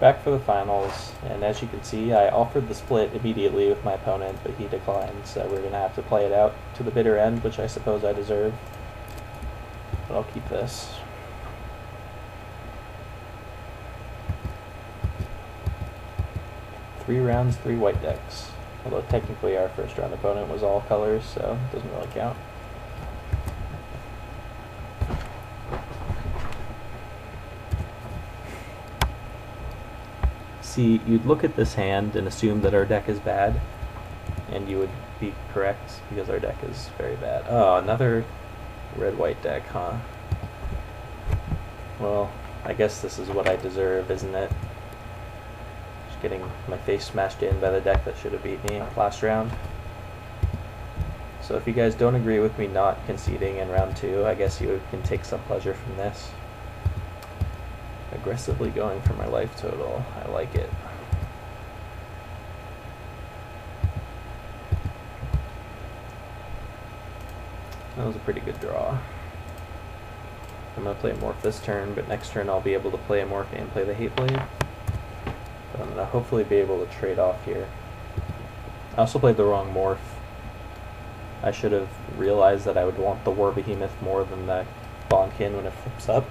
Back for the finals, and as you can see, I offered the split immediately with my opponent, but he declined, so we're going to have to play it out to the bitter end, which I suppose I deserve. But I'll keep this. Three rounds, 3 white decks. Although technically our first round opponent was all colors, so it doesn't really count. See, you'd look at this hand and assume that our deck is bad, and you would be correct, because our deck is very bad. Oh, another red-white deck, huh? Well, I guess this is what I deserve, isn't it? Just getting my face smashed in by the deck that should have beat me last round. So if you guys don't agree with me not conceding in round 2, I guess you can take some pleasure from this. Aggressively going for my life total. I like it. That was a pretty good draw. I'm going to play Morph this turn, but next turn I'll be able to play a Morph and play the Hate Blade. But I'm going to hopefully be able to trade off here. I also played the wrong Morph. I should have realized that I would want the War Behemoth more than the Bonkin when it flips up.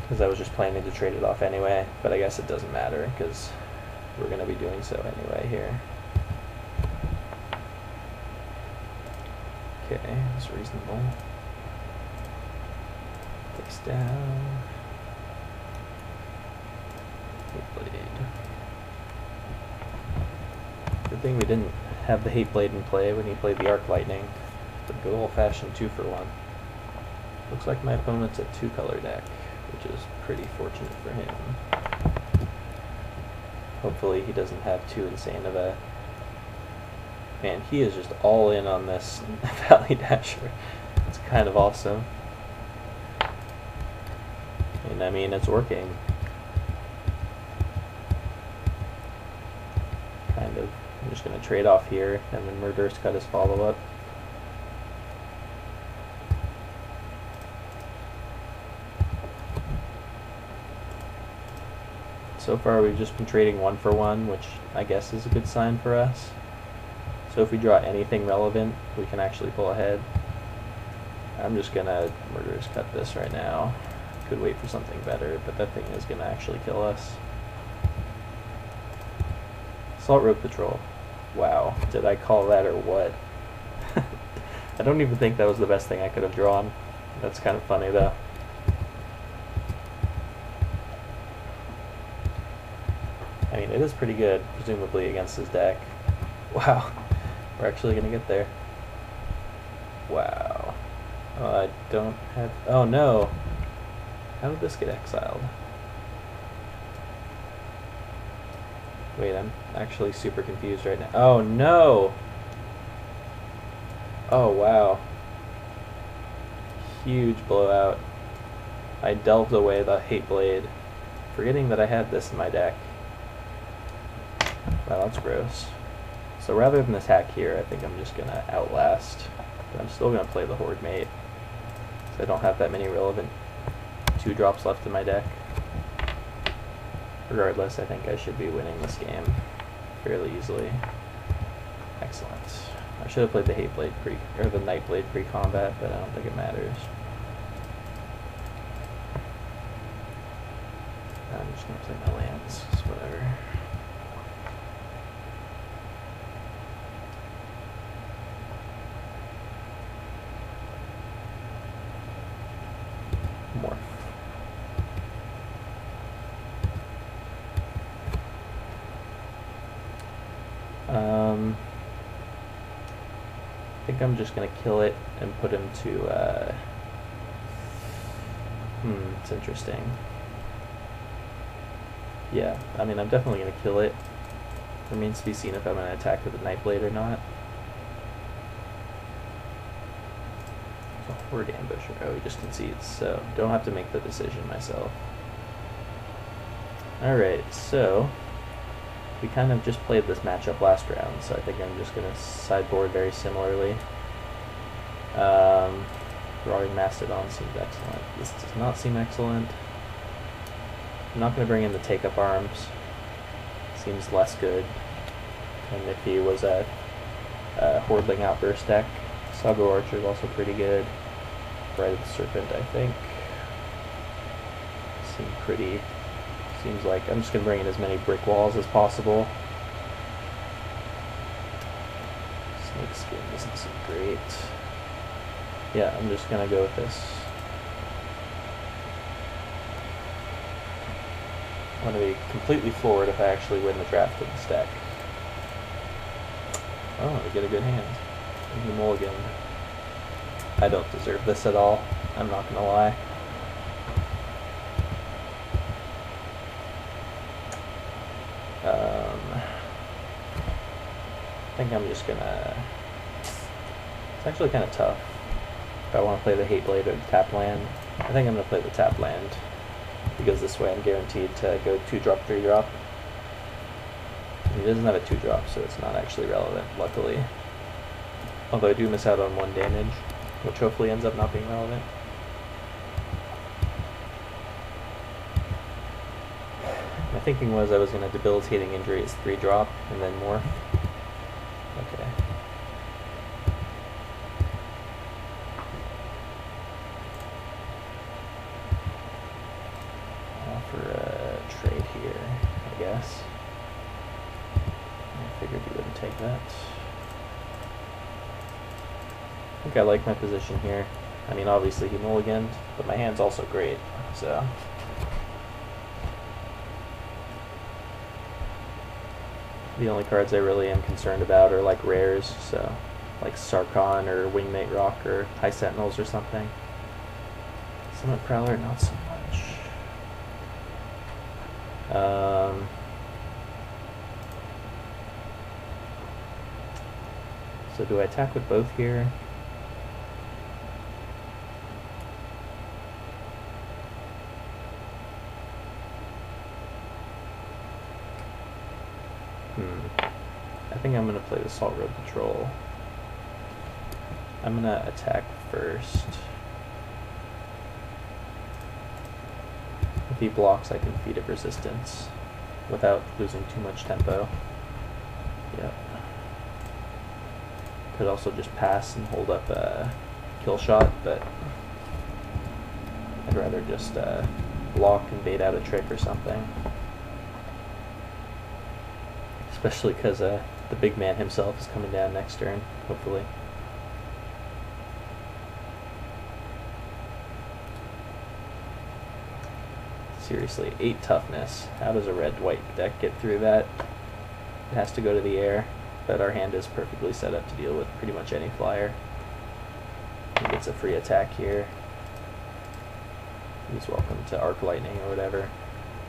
Because I was just planning to trade it off anyway, but I guess it doesn't matter because we're going to be doing so anyway here. Okay, that's reasonable. Face down. Hate Blade. Good thing we didn't have the Hate Blade in play when he played the Arc Lightning. The good old-fashioned 2-for-1. Looks like my opponent's a 2-color deck, which is pretty fortunate for him. Hopefully he doesn't have too insane of a... Man, he is just all in on this Valley Dasher. It's kind of awesome. And I mean, it's working. Kind of. I'm just going to trade off here and then Murderous Cut his follow-up. So far we've just been trading 1-for-1, which I guess is a good sign for us. So if we draw anything relevant, we can actually pull ahead. I'm just gonna Murderous Cut this right now. Could wait for something better, but that thing is gonna actually kill us. Assault Road Patrol. Wow, did I call that or what? I don't even think that was the best thing I could have drawn. That's kind of funny though. I mean, it is pretty good, presumably, against his deck. Wow, we're actually going to get there. Wow. Oh, I don't have... Oh, no. How did this get exiled? Wait, I'm actually super confused right now. Oh, no! Oh, wow. Huge blowout. I delved away the Hate Blade, forgetting that I had this in my deck. Wow, that's gross. So rather than attack here, I think I'm just going to Outlast. But I'm still going to play the Horde Mate. So I don't have that many relevant 2-drops left in my deck. Regardless, I think I should be winning this game fairly easily. Excellent. I should have played the Hate Blade or the Night Blade pre-combat, but I don't think it matters. I'm just going to play my lands, so whatever. Morph. I think I'm just gonna kill it and put him to it's interesting. Yeah, I mean, I'm definitely gonna kill it. Remains to be seen if I'm gonna attack with a Nightblade or not. Horde Ambusher. Oh, he just concedes, so don't have to make the decision myself. Alright, so we kind of just played this matchup last round, so I think I'm just going to sideboard very similarly. Drawing Mastodon seems excellent. This does not seem excellent. I'm not going to bring in the take-up arms. Seems less good than if he was a Hordling Outburst deck. Sago Archer is also pretty good. Bride of the Serpent, I think. Seems like I'm just going to bring in as many brick walls as possible. Snake Skin doesn't seem great. Yeah, I'm just going to go with this. I'm going to be completely floored if I actually win the draft with this deck. Oh, I get a good hand. Maybe mulligan. I don't deserve this at all. I'm not going to lie. I think I'm just going to... It's actually kind of tough. If I want to play the Hate Blade or the tap land, I think I'm going to play the tap land. Because this way I'm guaranteed to go 2-drop, 3-drop. He doesn't have a 2-drop, so it's not actually relevant, luckily. Although I do miss out on 1 damage, which hopefully ends up not being relevant. My thinking was I was going to Debilitating Injury as 3-drop, and then morph. Okay. Offer a trade here, I guess. I figured you wouldn't take that. I think I like my position here. I mean, obviously he mulliganed, but my hand's also great, so... The only cards I really am concerned about are like rares, so like Sarkhan or Wingmate Rock or High Sentinels or something. Summit Prowler, not so much. So do I attack with both here? I think I'm going to play the Salt Road Patrol. I'm going to attack first. If he blocks, I can feed it resistance without losing too much tempo. Yep. Could also just pass and hold up a kill shot, but I'd rather just block and bait out a trick or something. Especially because the big man himself is coming down next turn, hopefully. Seriously, 8 toughness. How does a red-white deck get through that? It has to go to the air, but our hand is perfectly set up to deal with pretty much any flyer. He gets a free attack here. He's welcome to Arc Lightning or whatever.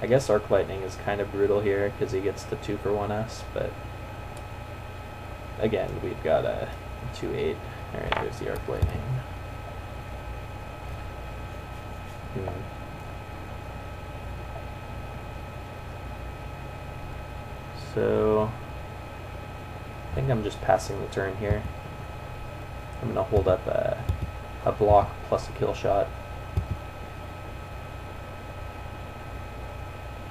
I guess Arc Lightning is kind of brutal here because he gets the 2-for-1s, but again, we've got a 2/8. Alright, there's the Arc Lightning. So, I think I'm just passing the turn here. I'm going to hold up a block plus a kill shot.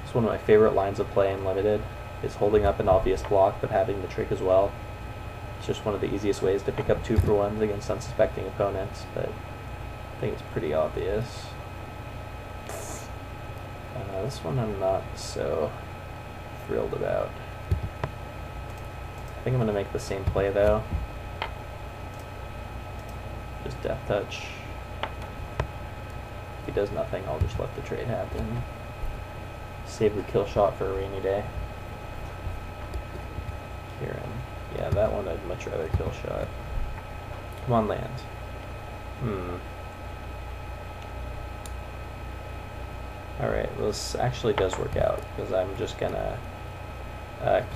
It's one of my favorite lines of play in Limited, is holding up an obvious block but having the trick as well. It's just one of the easiest ways to pick up 2-for-1s against unsuspecting opponents, but I think it's pretty obvious. This one I'm not so thrilled about. I think I'm going to make the same play though. Just Death Touch. If he does nothing, I'll just let the trade happen. Save the kill shot for a rainy day. Kieran. Yeah, that one I'd much rather kill shot. Come on, land. Alright, well, this actually does work out, because I'm just gonna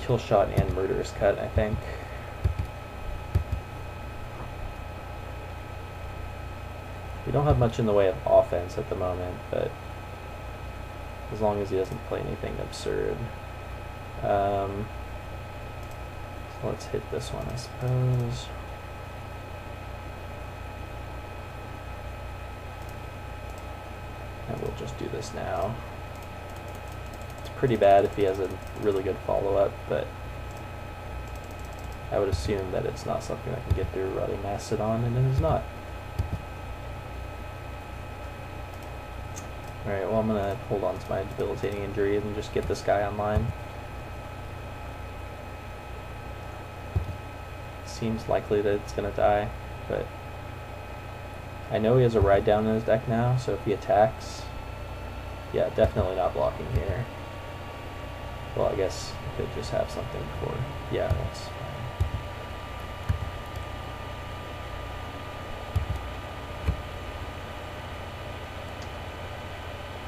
kill shot and Murderous Cut, I think. We don't have much in the way of offense at the moment, but as long as he doesn't play anything absurd. So let's hit this one, I suppose. And we'll just do this now. It's pretty bad if he has a really good follow-up, but I would assume that it's not something that can get through Rotting Mastodon, and it is not. Alright, well I'm going to hold on to my debilitating injury and just get this guy online. Seems likely that it's going to die, but I know he has a ride down in his deck now, so if he attacks, yeah, definitely not blocking here. Well, I guess I could just have something for, yeah, that's fine.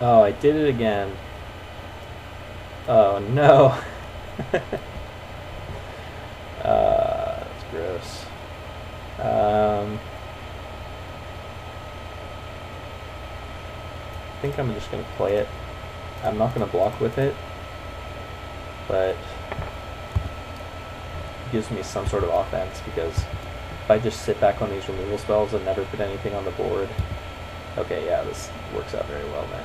Oh, I did it again. Oh no. That's gross. I think I'm just gonna play it. I'm not gonna block with it, but it gives me some sort of offense, because if I just sit back on these removal spells and never put anything on the board. Okay, yeah, this works out very well then.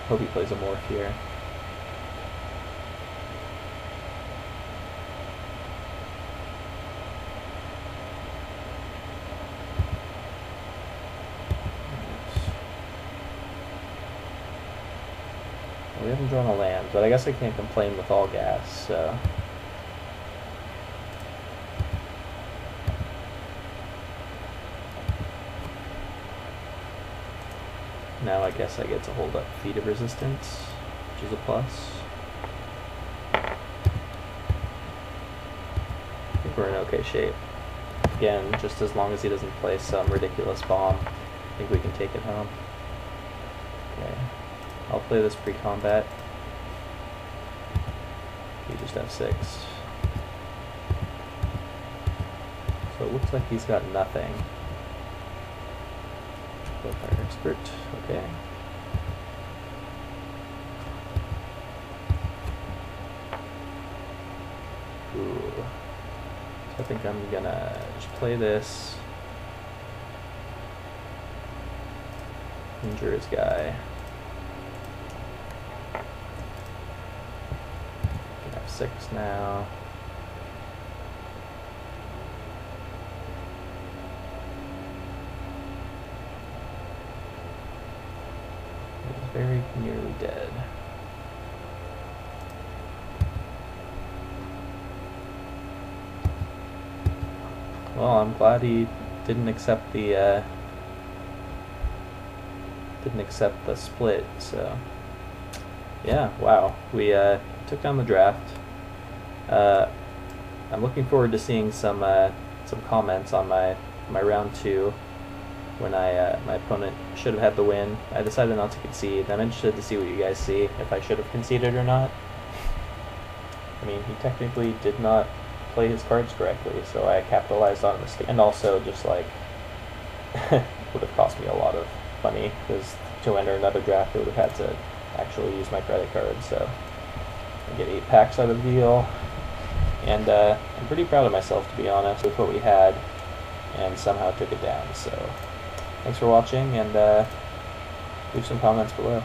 Hope he plays a morph here. We haven't drawn a land, but I guess I can't complain with all gas, so. Now I guess I get to hold up Feat of Resistance, which is a plus. I think we're in okay shape. Again, just as long as he doesn't play some ridiculous bomb, I think we can take it home. Okay, I'll play this pre-combat. You just have 6. So it looks like he's got nothing. Fire Expert, okay. Ooh. So I think I'm gonna just play this. Injure his guy. I have 6 now. Very nearly dead. Well, I'm glad he didn't accept the split. So yeah, wow, we took down the draft. I'm looking forward to seeing some comments on my round 2. When my opponent should have had the win. I decided not to concede. I'm interested to see what you guys see, if I should have conceded or not. I mean, he technically did not play his cards correctly, so I capitalized on a mistake. And also, just like, would have cost me a lot of money, because to enter another draft, I would have had to actually use my credit card, so I get 8 packs out of the deal. And I'm pretty proud of myself, to be honest, with what we had, and somehow took it down, so. Thanks for watching, and leave some comments below.